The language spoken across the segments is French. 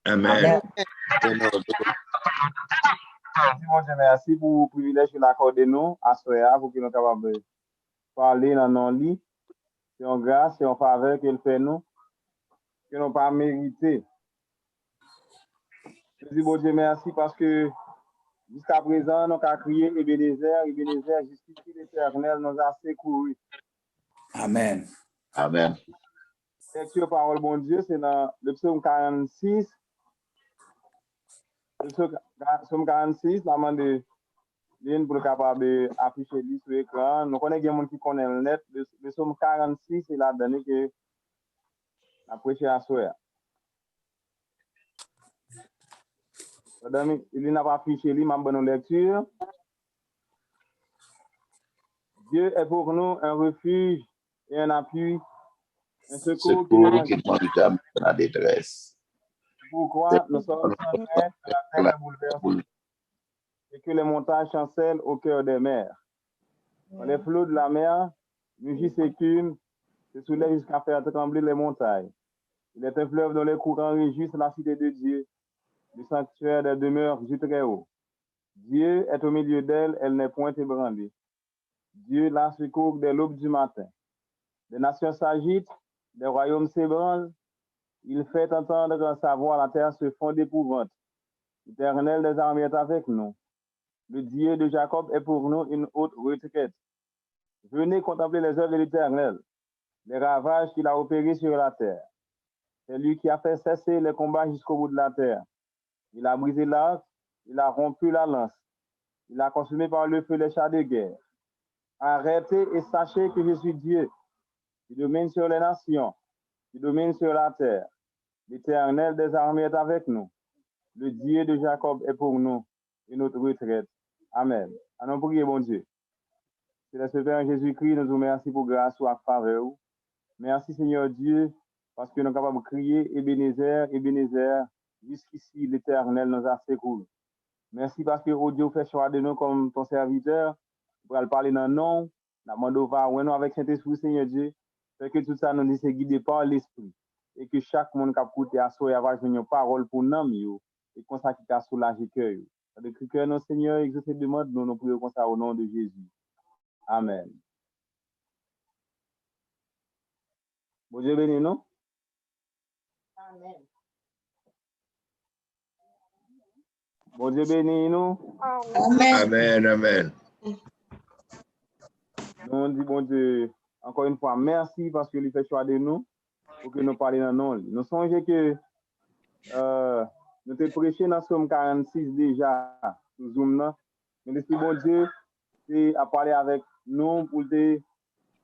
Amen. Merci pour le privilège que nous accordez nous à ce soir pour que nous soyons capables de parler dans nos lits. C'est en grâce, c'est en faveur qu'il fait nous, que nous pas mérité. Je dis bon Dieu merci parce que jusqu'à présent, nous avons crié Ebenezer, Ebenezer, jusqu'ici l'Éternel nous a secouru. Amen. Amen. Lecture parole bon Dieu, c'est dans le psaume 46. Le psaume 46, la main de l'une pour le capable d'afficher lui sur l'écran. Nous connaissons des gens qui connaissent le net. Le psaume 46, c'est la dernière que la prêché à soi. Il n'a pas affiché lui, ma bonne lecture. Dieu est pour nous un refuge et un appui, un secours qui ne jamais la détresse. Pourquoi nous sommes sans crainte que la terre bouleverse et que les montagnes chancellent au cœur des mers. Dans les flots de la mer, mugit s'écume, se soulève jusqu'à faire trembler les montagnes. Il est un fleuve dont les courants régissent la cité de Dieu, le sanctuaire des demeures du Très-Haut. Dieu est au milieu d'elle, elle n'est point ébranlée. Dieu la secourt dès l'aube du matin. Des nations s'agitent, des royaumes s'ébranlent. Il fait entendre sa voix, la terre se fond d'épouvante. L'Éternel des armées est avec nous. Le Dieu de Jacob est pour nous une haute retraite. Venez contempler les œuvres de l'Éternel, les ravages qu'il a opérés sur la terre. C'est lui qui a fait cesser les combats jusqu'au bout de la terre. Il a brisé l'arc, il a rompu la lance. Il a consumé par le feu les chars de guerre. Arrêtez et sachez que je suis Dieu, qui domine sur les nations, qui domine sur la terre. L'Éternel des armées est avec nous. Le Dieu de Jacob est pour nous et notre retraite. Amen. Allons prier, bon Dieu. C'est le Seigneur Jésus-Christ, nous vous remercions pour grâce ou à faveur. Merci, Seigneur Dieu, parce que nous sommes capables de crier Ebenezer, Ebenezer, jusqu'ici l'Éternel nous a secouru. Merci parce que oh Dieu fait choix de nous comme ton serviteur, pour le parler dans le nom, la mandova, ou avec Saint-Esprit, Seigneur Dieu, fait que tout ça nous dit c'est guidé par l'Esprit, et que chaque monde qui a écouté à soi va jouer une parole pour nous, et qu'on ça qui a soulagé le cœur. De cœur, non Seigneur, exaucez demande, nous prions comme ça au nom de Jésus. Amen. Bon Dieu béni, non? Amen. Bon Dieu béni, nous. Amen. Amen. Nous dit bon Dieu, encore une fois, merci parce que lui fait choix de nous pour que nous parlions dans nous. Nous songeons que nous te prêché dans Somme 46 déjà, sur Zoom là. Mais l'Esprit bon Dieu, c'est à parler avec nous pour te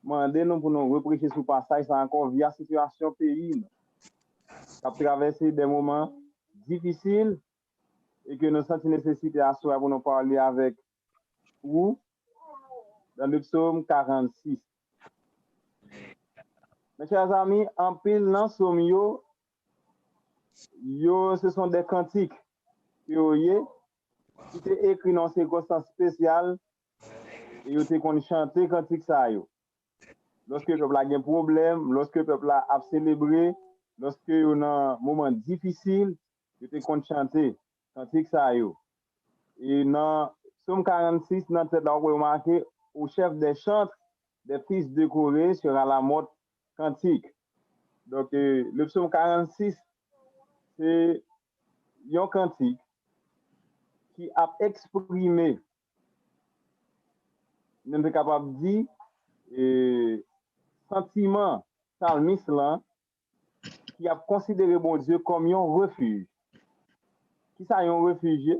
demander nous pour nous reprêcher ce passage, ça encore via la situation pays. Nous avons traversé des moments difficiles et que nous sentons nécessité à soi pour nous parler avec vous dans le psaume 46. Mes chers amis, en pile dans Somme yo, ce sont des cantiques qui sont écrits dans ces circonstances spéciales et ils ont chanté cantiques ça yo. Lorsque le peuple a un problème, lorsque le peuple a célébré, lorsque il y a un moment difficile, ils ont chanté cantiques ça yo. Et dans Somme 46, dans tête là, on peut remarquer au chef des chantres, des fils de Corée sera la mode cantique. Donc le psaume 46, c'est un cantique qui a exprimé, nous sommes capables de dire, sentiment psalmiste là, qui a considéré bon Dieu comme un refuge. Qui ça, un refuge?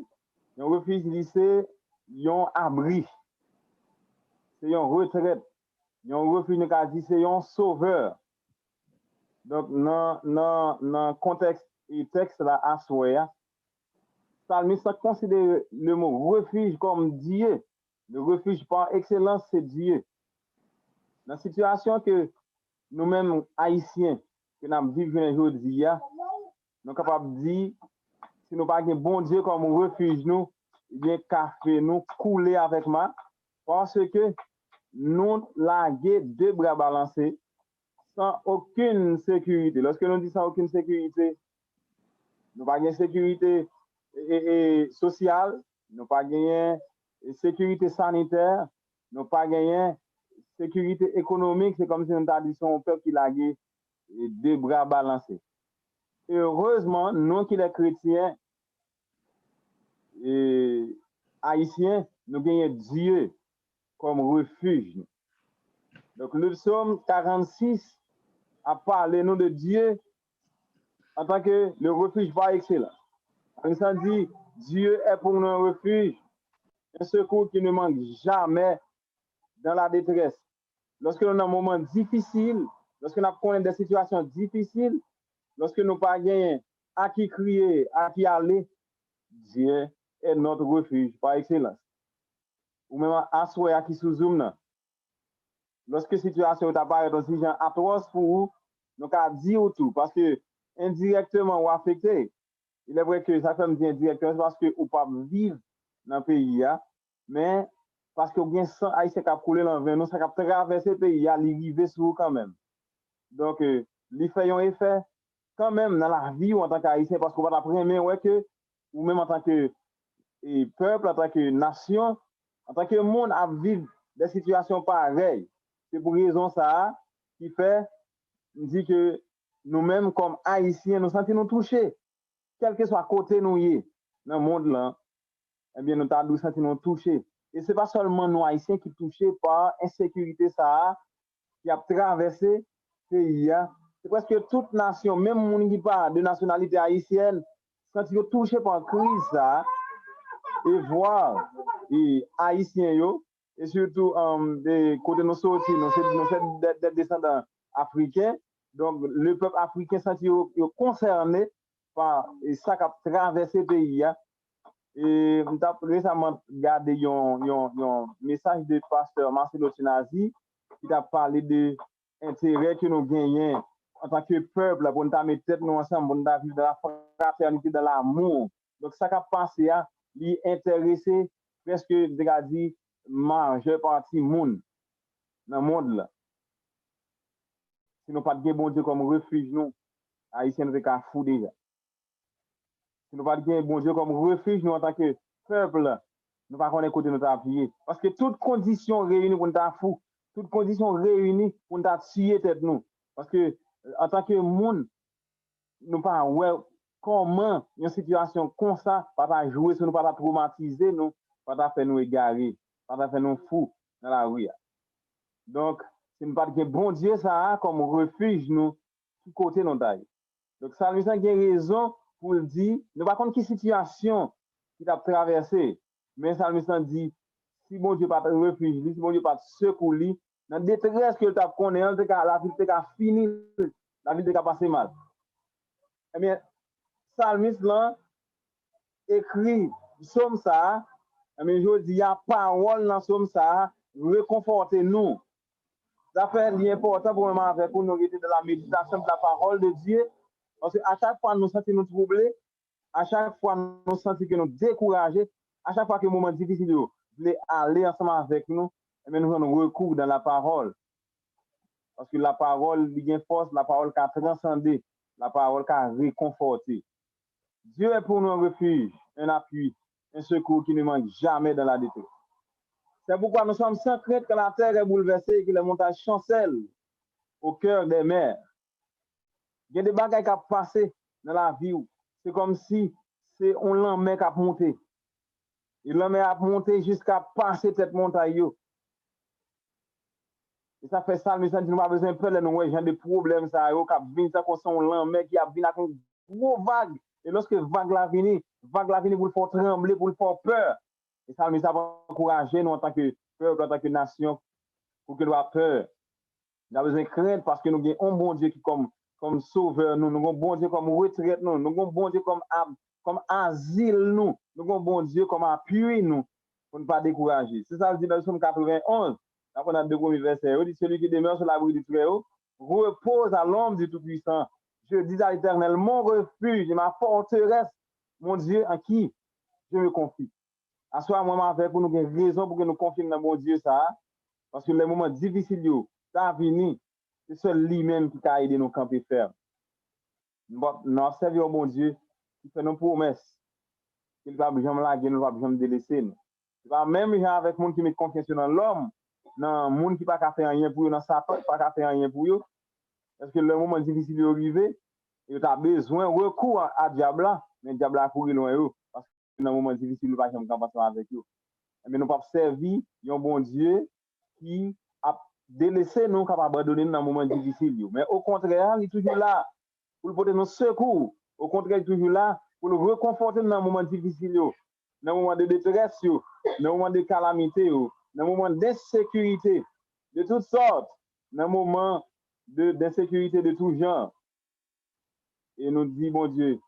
Un refuge, c'est un abri. C'est un retraite. Un refuge, c'est un sauveur. Donc, dans le contexte et texte là, à soi, psalmiste considère le mot refuge comme Dieu. Le refuge par excellence, c'est Dieu. Dans la situation que nous-mêmes, Haïtiens, que nous vivons aujourd'hui, nous sommes capables de dire, si nous n'avons pas un bon Dieu comme refuge, nous, bien café, nous couler avec moi, parce que nous laguer deux bras balancés, sans aucune sécurité. Lorsque nous disons sans aucune sécurité, nous pas de sécurité sociale, nous pas de sécurité sanitaire, nous pas de sécurité économique. C'est comme si nous avions dit son peuple qui a deux bras balancés. Et heureusement, nous qui les chrétiens et haïtiens, nous gagnons Dieu comme refuge. Donc le psaume 46 a parlé nous de Dieu en tant que le refuge par excellence. On dit Dieu est pour nous un refuge, un secours qui ne manque jamais dans la détresse. Lorsque nous avons un moment difficile, lorsque nous avons des situations difficiles, lorsque nous n'avons pas gagné à qui crier, à qui aller, Dieu est notre refuge par excellence. Ou même à soi à qui sous zoom. Lorsque la situation apparaît dans une situation atroce pour vous, nous avons dit tout, parce que indirectement ou affecté. Il est vrai que ça fait me dire indirectement parce que vous ne pouvez pas vivre dans le pays, mais parce que vous avez 100 haïtiens qui ont coulé dans le vin, nous ça a traversé le pays, il arrive sur vous quand même. Donc, les faits ont effet quand même dans la vie ou en tant qu'haïtien, parce qu'on va apprendre ouais, que, ou même en tant que peuple, en tant que nation, en tant que monde à vivre des situations pareilles. C'est pour raison ça qui fait, dit que nous-mêmes comme haïtiens, nous sentons touchés, quel que soit côté nous y dans le monde là, eh bien nous nous sentons touchés. Et ce n'est pas seulement nous haïtiens qui sont touchés par l'insécurité ça qui a traversé le pays. C'est presque toute nation, même monde qui parle de nationalité haïtienne, quand ils sont touchés par la crise ça, et voir les haïtiens yo, et surtout des côtés nous sortis, nous sommes des descendants africains, donc le peuple africain senti concerné par ça qui a traversé le pays. Et nous avons récemment regardé un message de pasteur Marcelo Tinazi qui a parlé de l'intérêt que nous gagnons en tant que peuple pour nous mettre tête nous ensemble, pour nous vivre dans la fraternité, dans l'amour. Donc ça qui a passé à lui intéresser presque déjà dit majeure partie monde dans le monde là. Si nous pas de bon Dieu comme refuge nous, haïtiens nous qu'à fou déjà. Si nous pas de bon Dieu comme refuge nous en tant que peuple, nous pas connaître côté nous appuyer parce que toutes conditions réunies pour nous fou, toutes conditions réunies pour nous tuer tête nous parce que en tant que monde nous pas ouais comment une situation comme ça pas jouer sur nous, pas traumatiser nous, pas faire nous égarer, pas faire nous fous dans la rue. Donc c'est nous pas de bon Dieu ça comme refuge nous tout côté nous d'ailleurs. Donc ça nous a une raison pour le dire, nous pas contre quelle situation qui a traversé, mais ça nous a dit si bon Dieu pas refuge, si bon Dieu pas secours lui, dans la détresse que tu as connaît, la vie t'a fini, la vie t'a passé mal. Eh bien, Psalmiste là écrit somme ça, mais je dis il y a parole dans somme ça, réconforter nous. Ça fait l'important pour moi avec nous rester dans la méditation de la parole de Dieu parce qu'à chaque fois nous sentons nous troublés, à chaque fois nous sentons que nous découragés, à chaque fois que le moment difficile voulez aller ensemble avec nous, et nous avons recours dans la parole. Parce que la parole a une force, la parole qui a transcendé, la parole qui a réconforté. Dieu est pour nous un refuge, un appui, un secours qui ne manque jamais dans la détresse. C'est pourquoi nous sommes sans crainte que la terre est bouleversée et que les montagnes chancellent au cœur des mers. Il y a des bagages qui ont passé dans la vie. C'est comme si c'est un lendemain qui a monté. Et l'homme a monté jusqu'à passer cette montagne. Et ça fait ça, nous n'avons pas besoin de peur, nous avons des problèmes, ça a vu ça comme son lendemain qui a vu avec une grosse vague. Et lorsque vague la vini pour le faire trembler, pour le faire peur. Et ça nous a encouragé, nous, en tant que peuple, en tant que nation, pour que nous ayons peur. Nous avons besoin de craindre parce que nous avons un bon Dieu qui comme sauveur, nous avons un bon Dieu comme retraite, nous avons un bon Dieu comme asile, nous avons un bon Dieu comme appui, nous, pour ne pas décourager. C'est ça, je dis dans le psaume 91, là, on a deux premiers versets. Il dit, celui qui demeure sur l'abri du Très-Haut repose à l'ombre du Tout-Puissant. Je dis à l'Éternel, mon refuge et ma forteresse, mon Dieu en qui je me confie. À soi, moi, avec nous avons raison pour que nous confions dans mon Dieu, ça, parce que les moments difficiles, ça venu, c'est seul lui-même qui a aidé nous camper ferme. Nous observons mon Dieu, qui fait nos promesses. Il va jamais la nous va jamais délaisser nous. Il va même avec monde qui met confiance dans l'homme, dans monde qui pas qu'à faire rien pour eux, dans Satan, pas qu'à faire rien pour eux. Parce que le moment difficile est arrivé, il a besoin de recours à diable, mais diable a couru loin eux. Parce que dans le moment difficile, nous ne pouvons pas passer avec eux. Mais nous ne pouvons pas servir un bon Dieu qui a délaissé nous, qui a abandonné dans le moment difficile. Mais au contraire, il est toujours là pour nous porter nos secours. Au contraire, il est toujours là pour nous réconforter dans le moment difficile, dans le moment de détresse, dans le moment de calamité, dans le moment d'insécurité, de toutes sortes, dans le moment d'insécurité de tout genre. Et nous disons, bon Dieu,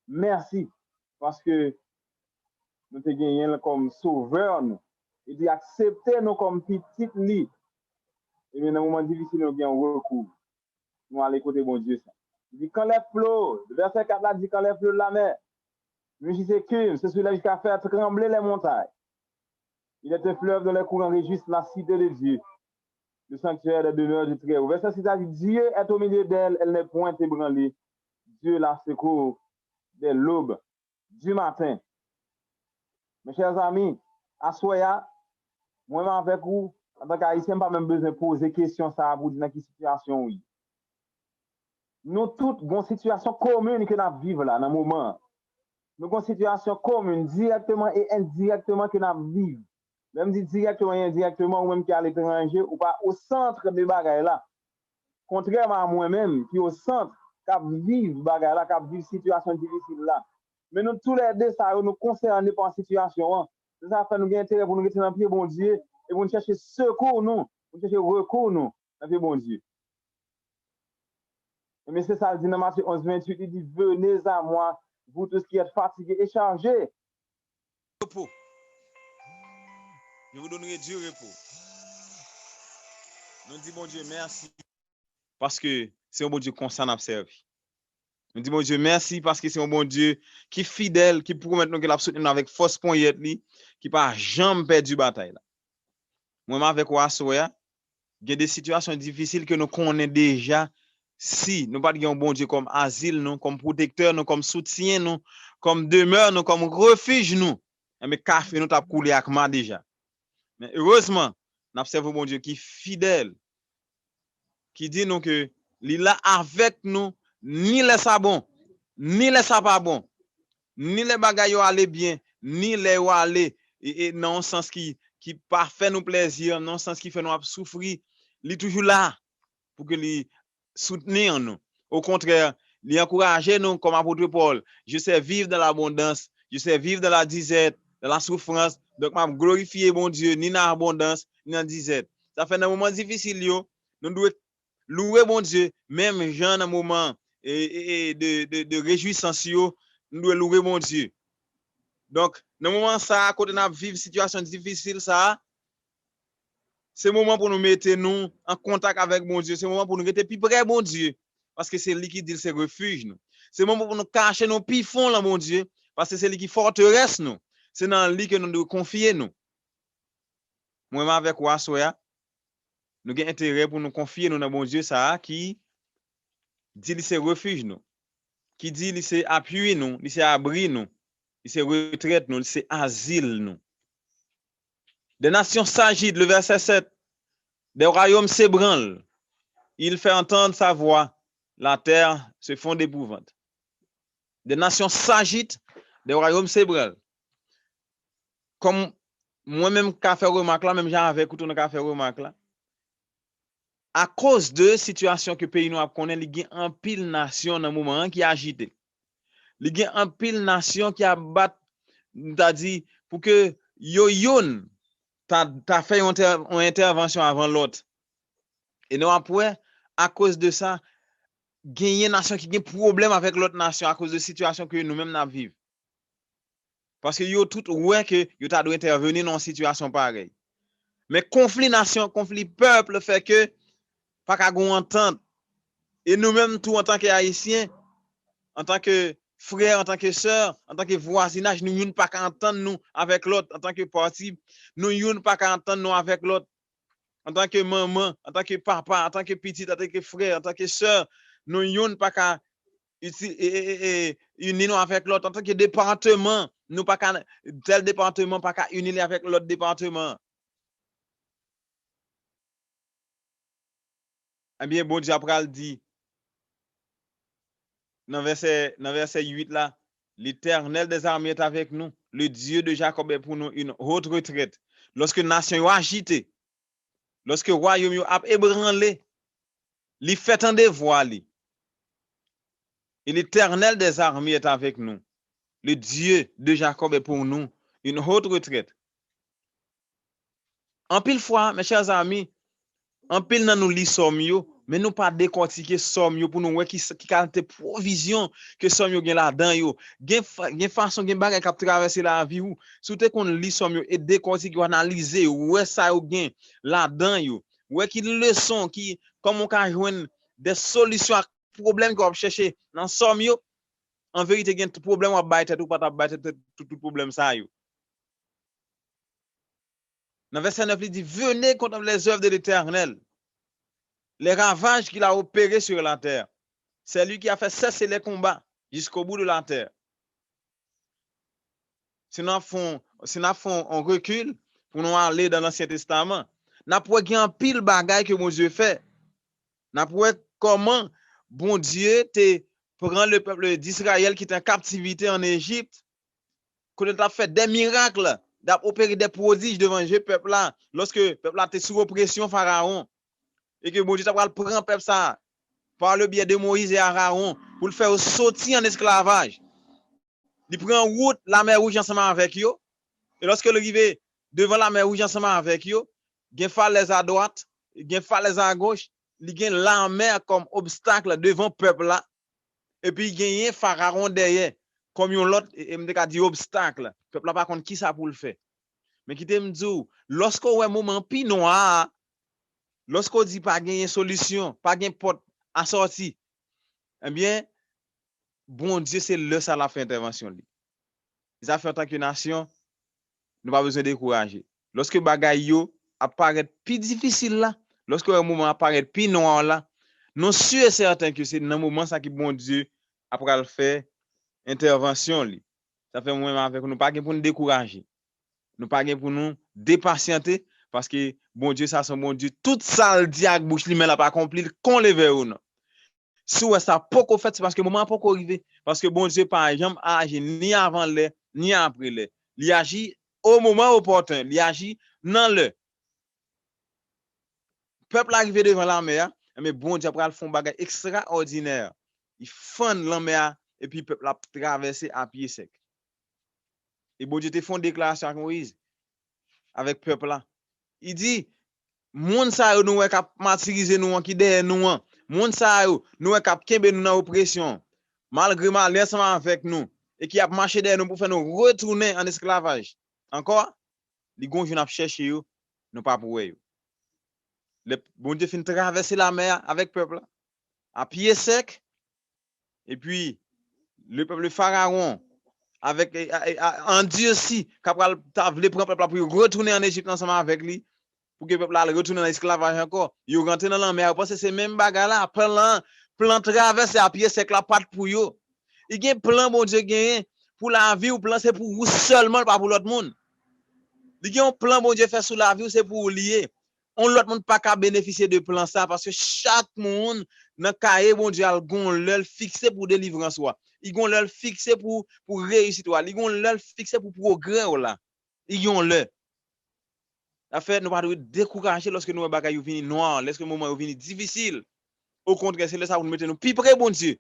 merci, parce que nous te gagnons comme sauveur, nous. Et dit accepter nous comme petit lit. Et bien, dans un moment difficile, nous avons recours. Nous allons écouter bon Dieu. Il dit, quand les flots, le verset 4 là dit, quand les flots de la mer, nous disons que c'est celui-là qui a fait trembler les montagnes. Il est un fleuve dont les courants régissent la cité de Dieu, le sanctuaire des demeures du Très-Haut. Verset 6 dit, Dieu est au milieu d'elle, elle n'est point ébranlée. Dieu la secourt dès l'aube du matin. Mes chers amis, à Soya, moi avec vous, en tant qu'haïtien, pas même besoin de poser question ça pour dire dans quelle situation oui. Nous toutes avons une situation commune que nous vivons là, dans le moment. Nous avons une situation commune, directement et indirectement que nous vivons. Même dit directement et indirectement, ou même qui est à l'étranger, ou pas au centre de bagaille là. Contrairement à moi-même, qui est au centre, qui vivent bagaille là, qui vivent situation difficile là. Mais nous tous les deux, ça nous concerne par la situation. Ça fait nous gagner intérêt pour nous rester dans le pied bon Dieu et pour nous chercher secours nous, pour chercher recours nous dans le pied bon Dieu. Mais c'est ça, le dit dans Matthieu 11, 28, il dit, venez à moi, vous tous qui êtes fatigués et chargés. Repos. Je vous donnerai du repos. Nous disons, bon Dieu, merci. Parce que c'est un bon Dieu constant à observer. Nous disons, bon Dieu, merci parce que c'est un bon Dieu qui est fidèle, qui promet nous qu'il a soutenu avec force poignette, qui n'a jamais perdu bataille. Moi, avec Wassoya, il y a des situations difficiles que nous connaissons déjà. Si nous pas un bon Dieu comme asile, nous, comme protecteur, nous, comme soutien, nous, comme demeure, nous, comme refuge, nous, mais café, nous avons coulé avec moi déjà. Mais heureusement, nous observons bon Dieu qui est fidèle, qui dit nous que il est là avec nous, ni les ça bon, ni les ça pas bon, ni les bagailles aller bien, ni les aller et dans un sens qui pas fait nous plaisir, dans un sens qui fait nous souffrir, il est toujours là pour que lui soutenir nous. Au contraire, il encourage nous comme apôtre Paul. Je sais vivre dans l'abondance, je sais vivre dans la disette, dans la souffrance. Donc, je glorifier mon Dieu, ni dans l'abondance, ni dans la disette. Ça fait un moment difficile, nous devons louer mon Dieu, même dans un moment de réjouissance, nous devons louer mon Dieu. Donc, dans le moment ça, quand on a vécu une situation difficile, ça, c'est le moment pour nous mettre nous en contact avec mon Dieu. C'est le moment pour nous être plus près mon Dieu. Parce que c'est lui qui dit c'est refuge. C'est le moment pour nous cacher nos pifons là, mon Dieu. Parce que c'est lui qui forteresse nous. C'est dans lui que nous devons confier nous. Moi, avec Wassoya, nous avons intérêt pour nous confier nous dans mon Dieu, ça, qui dit c'est refuge nous. Qui dit c'est appui nous, c'est abri nous, c'est retraite nous, c'est asile nous. Des nations s'agitent, le verset 7. Des royaumes s'ébranlent. Il fait entendre sa voix. La terre se fond d'épouvante. Des nations s'agitent, des royaumes s'ébranlent. Comme moi-même, qu'a fait remarque là, même j'avais écouté un fait remarque là. À cause de situation que le pays nous a connaît, il y a un pile nation dans le moment qui a agité. Il y a un pile nation qui a battu, t'as dit, pour que yon t'as fait une intervention avant l'autre. Et nous après, à cause de ça, il y a une nation qui a un problème avec l'autre nation à cause de la situation que nous-mêmes nous vivons. Parce que yo tout ouais que yo t'a dû intervenir dans une situation pareille. Mais conflit nation, conflit peuple fait que pas qu'à entendre. Et nous-mêmes tout en tant qu'haïtiens, en tant que frères, en tant que sœurs, en tant que voisinage, nous ne pas qu'à entendre nous avec l'autre en tant que parti, nous ne pas qu'à entendre nous avec l'autre en tant que maman, en tant que papa, en tant que petit, en tant que frère, en tant que sœur, nous ne pas qu'à unir nous avec l'autre en tant que département, nous pas tel département pas qu'à unir avec l'autre département. Eh bien, bon Dieu après dit dans verset 8 là, l'Éternel des armées est avec nous, le Dieu de Jacob est pour nous une haute retraite. Lorsque nation a agité, lorsque royaume a ébranlé, il fait un devoir li. Et l'Éternel des armées est avec nous. Le Dieu de Jacob est pour nous une haute retraite. En pile fois, mes chers amis, en pile nan nous li somme yo, mais nous pas décortiquer somme yo pour nous voir qui qualité provision que somme yo gen là-dedans yo. Gen façon gen bagay k'ap traverser la vie ou. Soute qu'on li somme yo et décortiquer ou analyser ouais ça yo gen là-dedans yo. Ouais qui leçon qui comment on ka joindre des solutions à problème qu'on chercher dans somme yo. En vérité gen problème ou ba tête ou pas ta ba tête tout problème ça yo. Dans verset 9, il dit, venez contre les œuvres de l'Éternel, les ravages qu'il a opérés sur la terre. C'est lui qui a fait cesser les combats jusqu'au bout de la terre. Si nous on recule pour nous aller dans l'Ancien Testament, nous avons un pile bagaille que mon Dieu fait. Nous avons comment bon Dieu te prend le peuple d'Israël qui est en captivité en Égypte, qu'on a fait des miracles, d'opérer des prodiges devant le peuple là, lorsque le peuple là était sous oppression Pharaon, et que bon Dieu t'a pris le peuple ça par le biais de Moïse et Aaron pour le faire sortir en esclavage. Il prend route la mer Rouge ensemble avec eux, et lorsque il arrive devant la mer Rouge ensemble avec eux, il y a falaise à droite, il y a falaise à gauche, il y a la mer comme obstacle devant le peuple là, et puis il y a Pharaon derrière comme un l'autre et me dit obstacle. Peuple là par contre qui ça pour le faire. Mais qui te me dit lorsqu'on a un moment pi noir, lorsqu'on dit pas gagner solution, pas gagner porte à sortir, eh bien bon Dieu c'est le ça la fait intervention li. Ils a fait en tant que nation, nous pas besoin de décourager. Lorsque bagay yo apparaît plus difficile là, lorsque un moment apparaît plus noir là, nous sûr et certain que c'est dans moment ça que bon Dieu après le faire intervention li. Ça fait moi avec nous pas pour nous décourager. Nous pas pour nous dépatienter parce que bon Dieu ça c'est bon Dieu tout ça le dit avec bouche li mais l'a pas accompli qu'on lever ou non. Si ça pas qu'on fait c'est parce que moment pas arrivé parce que bon Dieu par exemple agit ni avant le ni après le. Il agit au moment opportun, il agit dans le peuple arrivé devant la mer, mais bon Dieu après le font bagage extraordinaire. Il fend la mer et puis peuple a traversé à pied sec. Et bon Dieu te font déclaration avec Moïse avec peuple là. Il dit moun sa yo nou k'ap martyriser nou qui derrière nous, moun sa yo nou k'ap kembe nou dans oppression malgré mal ensemble avec nous et qui a marché derrière nous pour faire nous retourner en esclavage. Encore li gon joun ap chercher yo, nous pas pour yo. Le bon Dieu fin traverser la mer avec peuple là à pied sec et puis le peuple pharaon avec en Dieu aussi capable t'a voulu prendre peuple pour retourner en Égypte ensemble avec lui pour que peuple là retourne dans l'esclavage encore yo rentre dans la mer parce que c'est même bagarre là plan traverser à pied sec la patte pour yo il gagne plan bon Dieu gagne pour la vie ou plan c'est pour vous seulement pas pour l'autre monde il gagne un plan bon Dieu fait sur la vie c'est pour lier on l'autre monde pas qu'à bénéficier de plan ça parce que chaque monde dans cahier bon Dieu a gon l'heure fixé pour délivrance soi ils gon l'heure fixé pour réussite toi ils gon l'heure fixé pour progrès là ils gon l'heure la fait nous pas décourager lorsque nous bagay vini noir lorsque moment vini difficile au contraire c'est là ça pour nous mettre nous plus près bon Dieu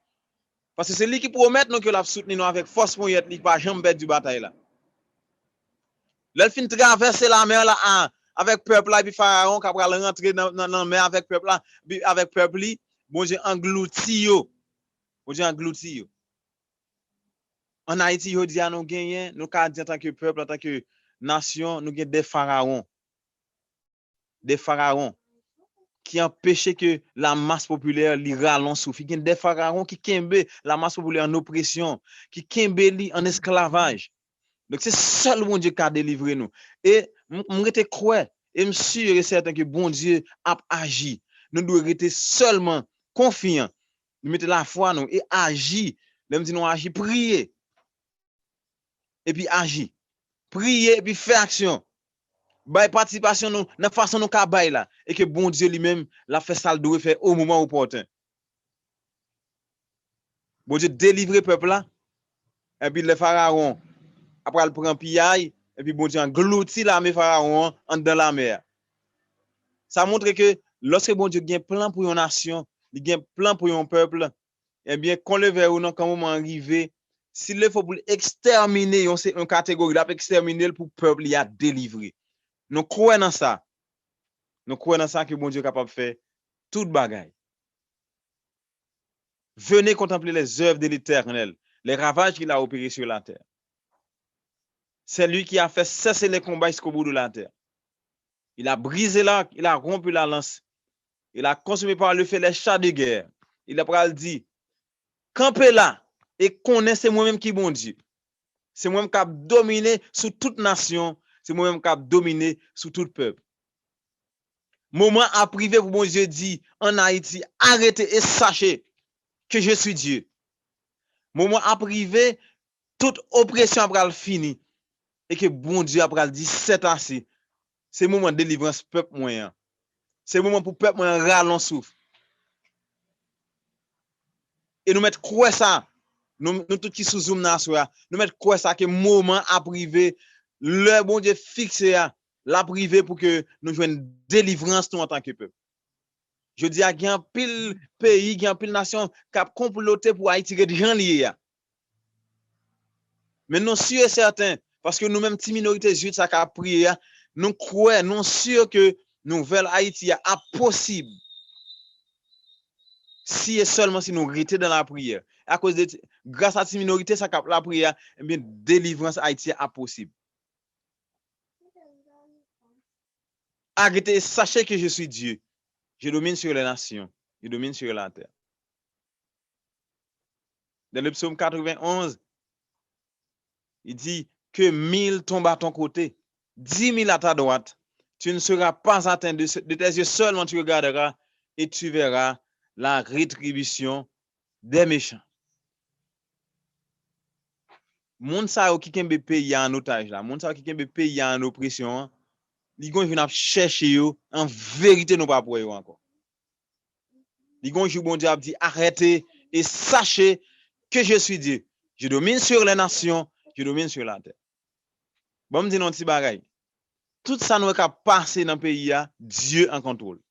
parce que c'est lui qui promet nous que la soutenir nous avec force pour y être pas jamais perdre du bataille là l'elle fin traverser la mer là avec peuple là puis pharaon qui va rentrer dans la mer avec peuple là avec peuple li bon Dieu englouti yo bon Dieu englouti yo en Haïti yo dit à nous gagner nous ka dire en tant que peuple en tant que nation nous gagne des pharaons qui empêchaient que la masse populaire li ralon souffle gagne des pharaons qui kembe la masse populaire en oppression qui kembe li en esclavage donc c'est seul bon Dieu qui a délivré nous et nous rete croire et me sûr et certain que bon Dieu a agi nous devons rester seulement confiants Nous mettons la foi nous et agir. Même si nous agir, prier. Et puis agir. Prier et puis faire action. By participation nous, dans façon nous ka bay là et que bon Dieu lui-même l'a fait ça le doit faire au moment opportun. Bon Dieu délivrer peuple là et puis le pharaon après il prend pillaille et puis bon Dieu engloutit l'armée pharaon en dans la mer. Ça montre que lorsque bon Dieu a un plan pour une nation, il a un plan pour un peuple, eh bien qu'on le verra ou non quand moment arrivé, s'il le faut pour exterminer une catégorie là, exterminer pour peuple il a délivré. Nous croyons dans ça. Nous croyons dans ça que bon Dieu est capable de faire toute bagaille. Venez contempler les œuvres de l'Éternel, les ravages qu'il a opérés sur la terre. C'est lui qui a fait cesser les combats jusqu'au bout de la terre. Il a brisé l'arc, il a rompu la lance. Il a consumé par le feu les chars de guerre. Il a dit, campez là et connaissez moi-même qui bon Dieu. C'est moi-même qui a dominé sur toute nation. C'est moi-même qui a dominé sur tout peuple. Moment à privé pour bon Dieu dit en Haïti, arrêtez et sachez que je suis Dieu. Moment à privé, toute oppression après le fini. Et que bon Dieu après dit, c'est assez. C'est moment de délivrance peuple moyen. C'est moment pour peuple moyen râler souffle. Et nous mettre quoi ça? Nous tout qui sous zoom na soya, nous mettre quoi ça que moment à privé, le bon Dieu fixé la privé pour que nous joignons délivrance nous en tant que peuple. Je dis à il y a un pile pays, il y a un pile nation qui a comploté pour Haïti de gens liés. Mais nous sûrs et certains, parce que nous-mêmes, petite minorité juive, ça a prié, nous croyons, nous sûrs que nouvelle Haïti est possible. Si et seulement si nous restons dans la prière. À cause de, grâce à cette minorité, ça cap la prière, eh bien, délivrance Haïti est possible. Arrêtez, sachez que je suis Dieu. Je domine sur les nations. Je domine sur la terre. Dans le psaume 91, il dit que 1000 tombent à ton côté, 10 000 à ta droite. Tu ne seras pas atteint de tes yeux seulement, tu regarderas et tu verras la rétribution des méchants. Moun sa yo ki kembe pays en otage là, moun sa yo ki kembe pays en oppression, li gon vinn chercher yo, en vérité nous pas pour yo encore. Li gon jou bon Dieu a dit arrêtez et sachez que je suis Dieu. Je domine sur les nations, je domine sur la terre. Bon me dit non ti bagay. Tout ça nous ka passer dans pays a, Dieu en contrôle.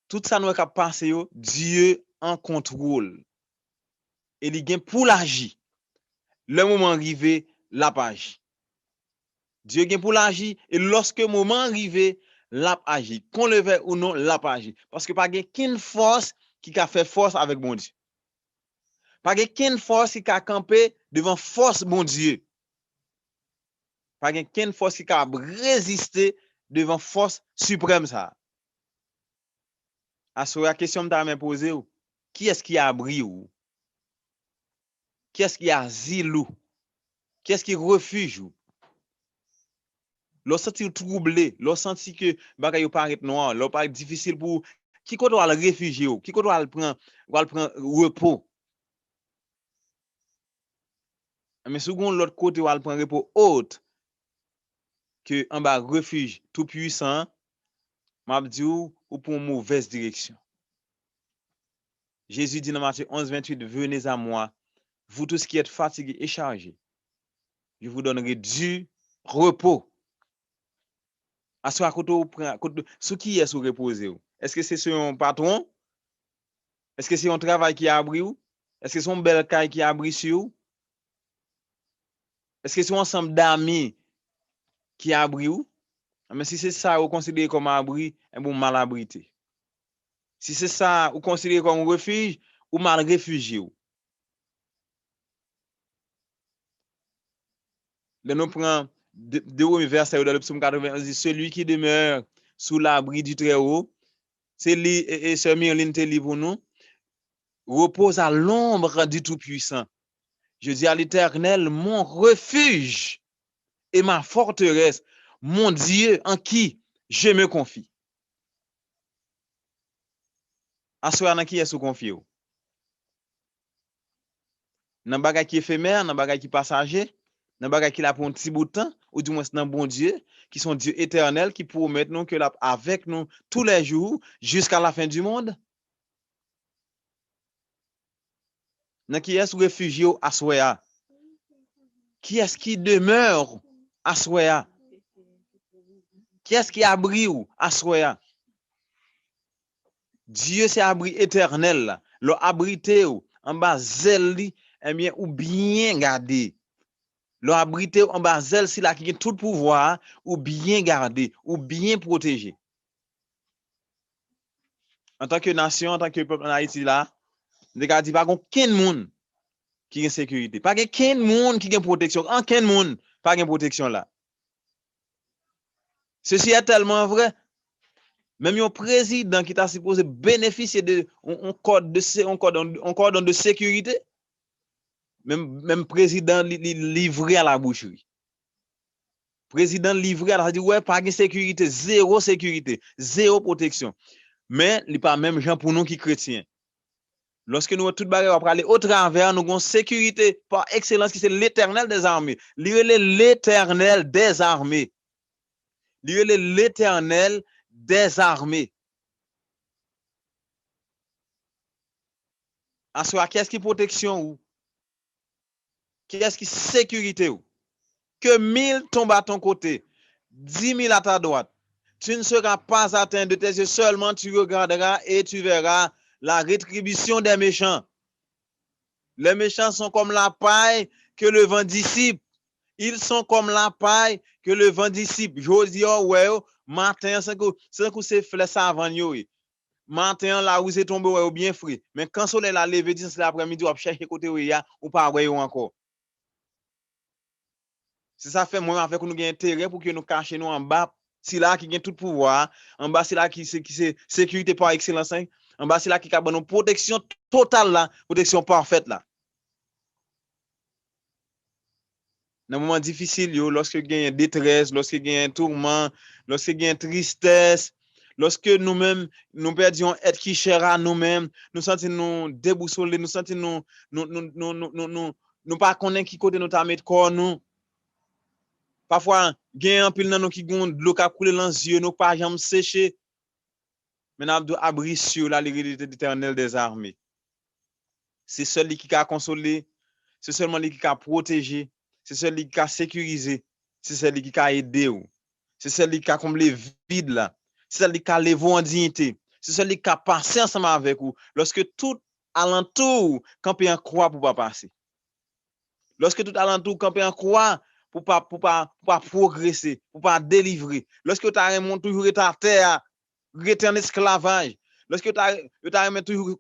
Tout ça nous ka passer yo, Dieu en contrôle. Et il gen pour l'agir. Le moment arrivé, la page. Dieu gen pour l'agir et lorsque le moment arrivé, la agir. Qu'on le veuille ou non, la agir. Parce que pas gen ken force qui a fait force avec bon Dieu. Pas gen ken force qui a campé devant force bon Dieu. Pas gen ken force qui a résisté devant force suprême ça. À la question que je posée, qui est-ce qui a abri ou? Qui est-ce qui a asile ou? Qui est-ce qui refuge ou? Lorsque tu troublé, lorsque tu que bagay paraît noir, lorsque paraît difficile pour qui qu'on doit le réfugier ou? Qui qu'on doit le prendre repos? Mais second l'autre côté on va prendre repos autre que en bas refuge tout puissant, m'a dit ou pour une mauvaise direction. Jésus dit dans Matthieu 11, 28, venez à moi, vous tous qui êtes fatigués et chargés, je vous donnerai du repos. À ce ce qui est sous reposer. Est-ce que c'est sur un patron? Est-ce que c'est un travail qui a abri ou? Est-ce que c'est un bel caille qui a abri sur vous? Est-ce que c'est un ensemble d'amis qui a abri ou? Mais si c'est ça, vous considérez comme abri, un bon mal abrité. Si c'est ça, vous considérez comme refuge ou mal réfugié. Là, nous prenons deux versets dans le psaume 80, dit celui qui demeure sous l'abri du Très-Haut, c'est lui et ce Myrline te lit pour nous, repose à l'ombre du Tout-Puissant. Je dis à l'Éternel, mon refuge et ma forteresse, mon Dieu en qui je me confie. Assoya nan qui est sous confié ou? Nan bagay qui éphémère, nan bagay qui passager, nan bagay qui la pour un petit bout de temps, ou du moins nan bon Dieu, qui sont Dieu éternel, qui promet nous que là avec nous tous les jours jusqu'à la fin du monde. Nan qui est réfugié à Soya? Qui est-ce qui demeure à Soya? Qui est-ce qui abri ou à Soya? Dieu c'est abri éternel, le abrité ou en bas zèle eh bien ou bien gardé. Le abrité en bas zèle si la qui a tout pouvoir ou bien gardé ou bien protégé. En tant que nation, en tant que peuple en Haïti là, ne dit pas aucun monde qui a sécurité, pas aucun monde qui a protection, aucun monde pas de protection là. Ceci est tellement vrai. Même un président qui t'a supposé bénéficier de un cordon de sécurité, même président livré à la boucherie. Président livré à la dit ouais pas de sécurité, zéro sécurité, zéro protection. Mais il pas même gens pour nous qui chrétiens. Lorsque nous tout bagarre pour aller au travers, nous avons sécurité par excellence qui c'est l'Éternel des armées. L'Éternel des armées. L'Éternel des armées. Assoya, qu'est-ce qui protection ou? Qu'est-ce qui sécurité ou? Que 1000 tombent à ton côté, 10 000 à ta droite. Tu ne seras pas atteint de tes yeux, seulement tu regarderas et tu verras la rétribution des méchants. Les méchants sont comme la paille que le vent dissipe. Ils sont comme la paille que le vent dissipe. Je dis, oh, ouais, matin, c'est que c'est flèche avant yo. Matin, là où c'est tombé, ouais, bien frais. Mais quand le soleil la levé, 10 l'après-midi, on cherche côté où il y a, ou pas, ouais, encore. C'est ça fait, moi, avec nous avons intérêt pour que nous cachions nous en bas. C'est là qui a tout pouvoir. En bas, c'est là qui c'est sécurité par excellence. En bas, c'est là qui a une protection totale, là, protection parfaite, là. Dans un moment difficile, lorsque il y a détresse, lorsque il y a un tourment, lorsque il y a une tristesse, lorsque nous-mêmes, nous perdons être qui cher à nous-mêmes, nous sentons nous déboussolés, nous sentons nous pas connaître qui côté nous t'a mettre corps nous. Parfois, il y a un pile dans nous qui ont de l'eau qui coule dans les yeux, nous pas jamais sécher. Mais nous avons abri sur la l'hérité d'éternel des armées. C'est celui qui a consolé, c'est seulement lui qui a protégé. C'est celui qui a sécurisé, c'est celui qui a aidé, c'est celui qui a comblé vide là, c'est celui qui a levé en dignité, c'est celui qui a passé ensemble avec vous. Lorsque tout alentour camper en croix pour pas passer, lorsque tout alentour camper en croix pour pas progresser, pour pas délivrer, lorsque tu as toujours été à terre, rester en esclavage, lorsque tu as toujours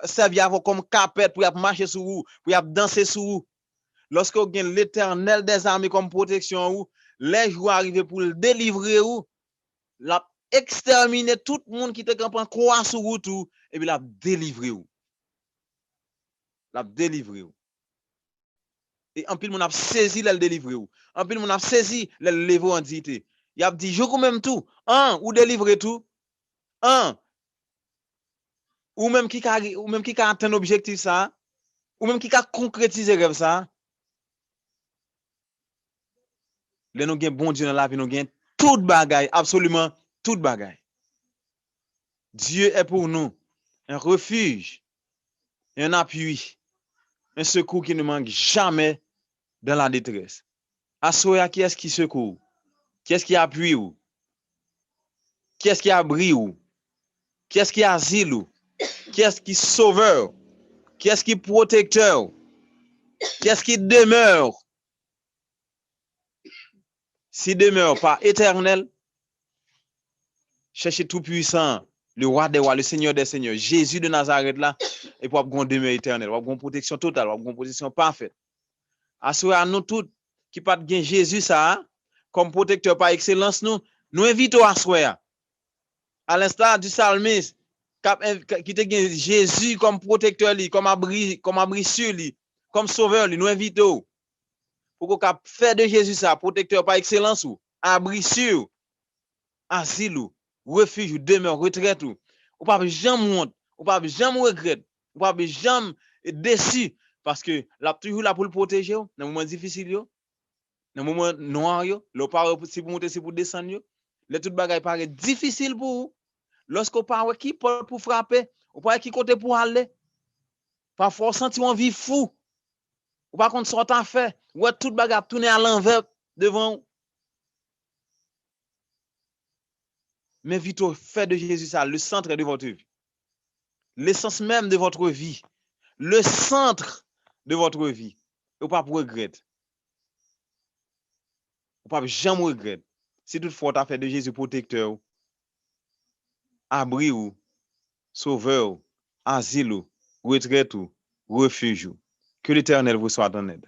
servi comme capette pour marcher sur vous, pour danser sur vous. Lorsque vous avez l'Éternel des armées comme protection, les jours arrivent pour le délivrer, la exterminer tout le monde qui te campe en croix sur vous, et puis la délivrer. La délivrer. Et en plus, on a saisi le délivrer. En plus, on a saisi le lever en dignité. Il a dit, je vous même tout. Ou délivrer tout. Ou même qui a atteint l'objectif ça. Ou même qui a concrétisé rêve ça. Nous avons bon Dieu dans la vie, nous avons toute bagaille, absolument toute bagaille. Dieu est pour nous un refuge, un appui, un secours qui ne manque jamais dans la détresse. Assoya, qui est-ce qui secourt? Qui est-ce qui appuie? Qui est-ce qui abri? Qui est-ce qui asile? Qui est-ce qui sauveur? Qui est-ce qui protecteur? Qui est-ce qui demeure? Si demeure pas éternel, cherchez tout puissant, le roi des rois, le Seigneur des seigneurs, Jésus de Nazareth là, et pour avoir une demeure éternelle, pour avoir une protection totale, pour avoir une protection parfaite. Assurez à nous tous qui pas de Jésus ça, comme protecteur par excellence, nous invitons à assurer. À l'instar du psalmiste, qui te gagne Jésus comme protecteur, comme abri sur lui, comme sauveur, nous invitons. Pour qu'on fait de Jésus ça, protecteur par excellence, ou abri sûr, asile, refuge, demeure, retraite, ou pas jamais monte, Ou pas jamais regret, ou pas jamais déçu parce que la toujours là pour le protéger dans les moments difficiles yo, dans les moments noirs yo, le pas si pour monter si pour descendre yo, les tout bagaille paraît difficile pour vous. Lorsqu'on pas qui pour frapper, ou pas qui côté pour aller. Parfois on senti on vie fou. Ou pas contre sortant fait, ou tout bagaille tourner à l'envers devant. Mais vite fait de Jésus ça le centre de votre vie. L'essence même de votre vie. Le centre de votre vie. Ou pas pour regretter. Ou pas jamais regretter. Si toutefois tu as fait de Jésus protecteur, abri ou, sauveur, asile ou, retraite ou, refuge ou. Que l'Éternel vous soit en aide.